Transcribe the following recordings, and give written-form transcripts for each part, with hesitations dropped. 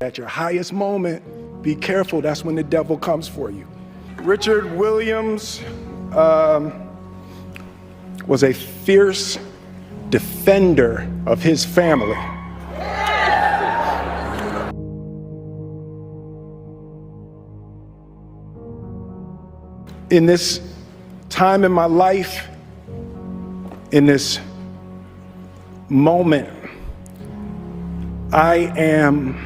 At your highest moment, be careful, that's when the devil comes for you. Richard Williams was a fierce defender of his family. In this time in my life, in this moment, I am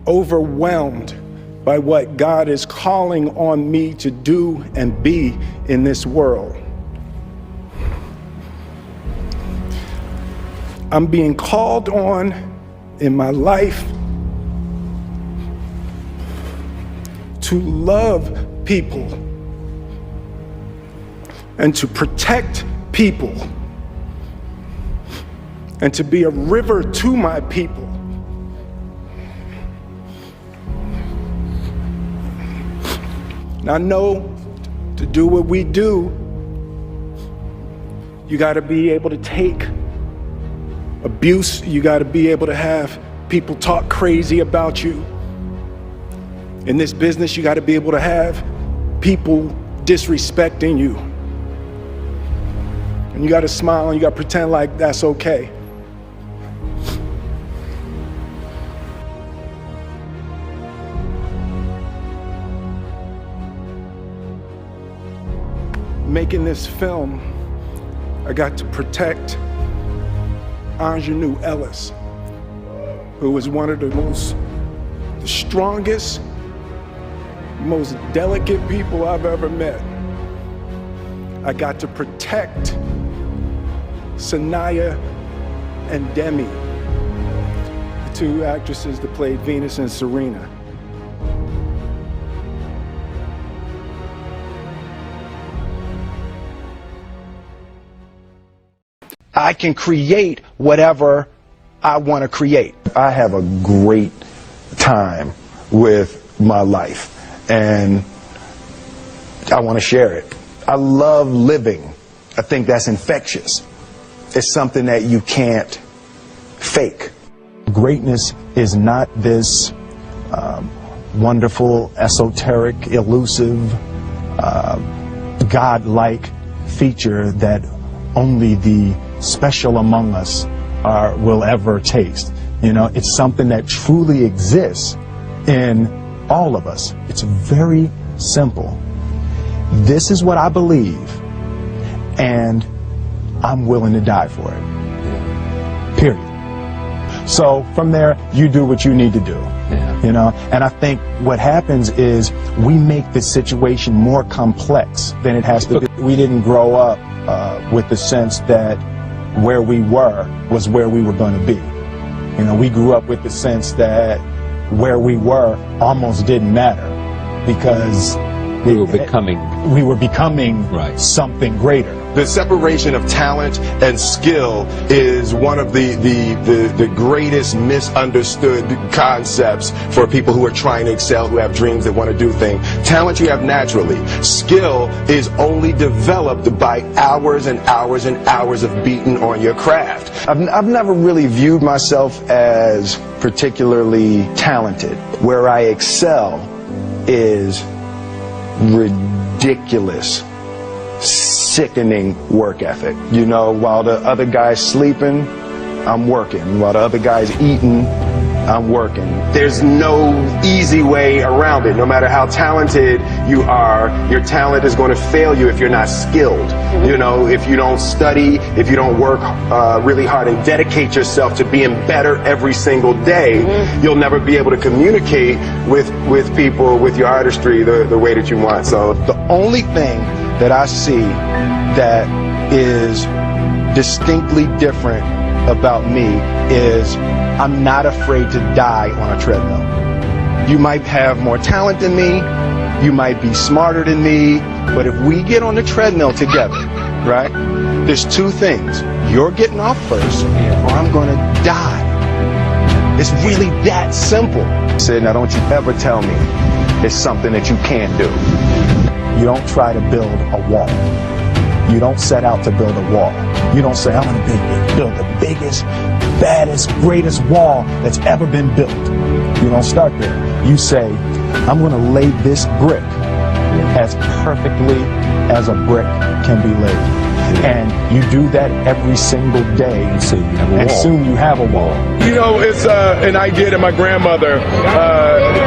overwhelmed by what God is calling on me to do and be in this world. I'm being called on in my life to love people and to protect people and to be a river to my people. And I know to do what we do, you got to be able to take abuse. You got to be able to have people talk crazy about you. In this business, you got to be able to have people disrespecting you. And you got to smile and you got to pretend like that's okay. Making this film, I got to protect Ingenue Ellis, who was one of the strongest, most delicate people I've ever met. I got to protect Sanaya and Demi, the two actresses that played Venus and Serena. I can create whatever I want to create. I have a great time with my life, and I want to share it. I love living. I think that's infectious. It's something that you can't fake. Greatness is not this wonderful, esoteric, elusive, God-like feature that only the special among us will ever taste. You know, it's something that truly exists in all of us. It's very simple. This is what I believe, and I'm willing to die for it. Period. So from there, you do what you need to do. Yeah. You know, and I think what happens is we make the situation more complex than it has to be. We didn't grow up with the sense that where we were was where we were going to be. You know, we grew up with the sense that where we were almost didn't matter because we were becoming right. Something greater. The separation of talent and skill is one of the greatest misunderstood concepts for people who are trying to excel, who have dreams that want to do things. Talent you have naturally. Skill is only developed by hours and hours and hours of beating on your craft. I've never really viewed myself as particularly talented. Where I excel is ridiculous, sickening work ethic. You know, while the other guy's sleeping, I'm working. While the other guy's eating, I'm working. There's no easy way around it. No matter how talented you are, your talent is going to fail you if you're not skilled. Mm-hmm. You know, if you don't study, if you don't work really hard and dedicate yourself to being better every single day, mm-hmm. you'll never be able to communicate with people, with your artistry, the way that you want. So the only thing that I see that is distinctly different about me is I'm not afraid to die on a treadmill. You might have more talent than me, you might be smarter than me, but if we get on the treadmill together, right, there's two things. You're getting off first, or I'm gonna die. It's really that simple. I said, now don't you ever tell me it's something that you can't do. You don't try to build a wall. You don't set out to build a wall. You don't say, I'm gonna build the biggest baddest, greatest wall that's ever been built. You don't start there. You say, I'm going to lay this brick as perfectly as a brick can be laid. And you do that every single day, and soon you have a wall. You know, it's an idea that my grandmother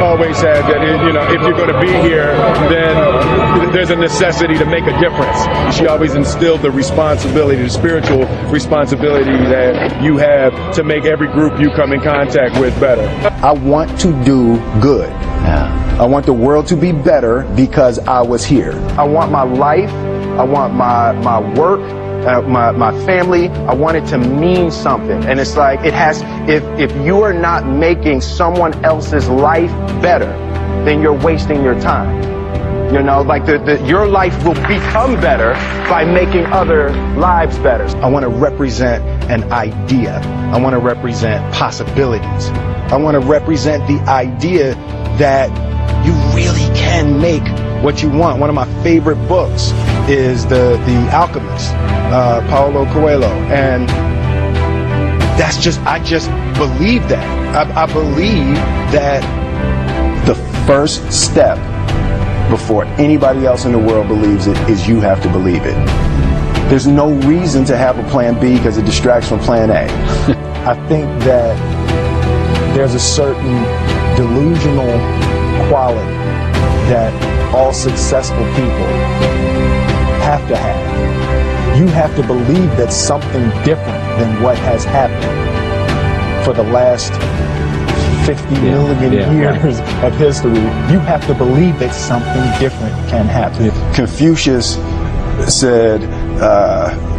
always had, that, you know, if you're going to be here, then there's a necessity to make a difference. She always instilled the responsibility, the spiritual responsibility that you have to make every group you come in contact with better. I want to do good. Yeah. I want the world to be better because I was here. I want my life, I want my work, my family, I want it to mean something. And it's like, it has, if you are not making someone else's life better, then you're wasting your time. You know, like your life will become better by making other lives better. I want to represent an idea. I want to represent possibilities. I want to represent the idea that you really can make what you want. One of my favorite books is The Alchemist, Paulo Coelho, and I just believe that. I believe that the first step before anybody else in the world believes it is you have to believe it. There's no reason to have a plan B because it distracts from plan A. I think that there's a certain delusional quality that all successful people have to have. You have to believe that something different than what has happened for the last 50 million years of history. You have to believe that something different can happen. Confucius said,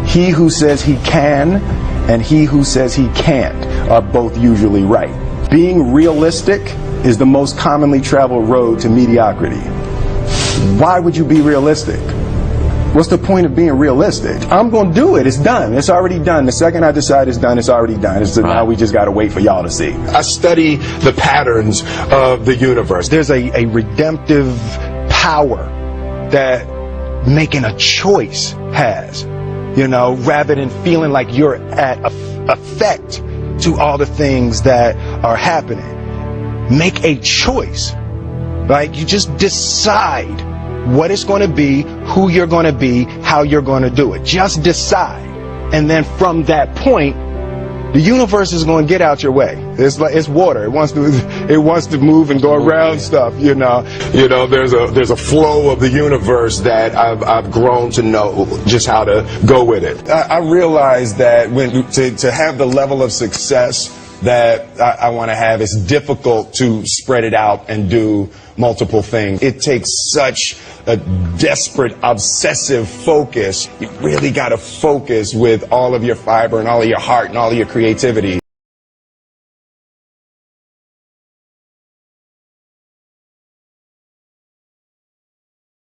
he who says he can and he who says he can't are both usually right. Being realistic is the most commonly traveled road to mediocrity. Why would you be realistic? What's the point of being realistic? I'm going to do it. It's done. It's already done. The second I decide it's done, it's already done. Now we just got to wait for y'all to see. I study the patterns of the universe. There's a redemptive power that making a choice has, you know, rather than feeling like you're at effect to all the things that are happening. Make a choice. Like, you just decide what it's going to be, who you're going to be, how you're going to do it. Just decide. And then from that point, the universe is going to get out your way. It's like, it's water. It wants to move and go around stuff, you know. You know, there's a flow of the universe that I've grown to know just how to go with it. I realized that to have the level of success that I want to have, it's difficult to spread it out and do multiple things. It takes such a desperate, obsessive focus. You really got to focus with all of your fiber and all of your heart and all of your creativity.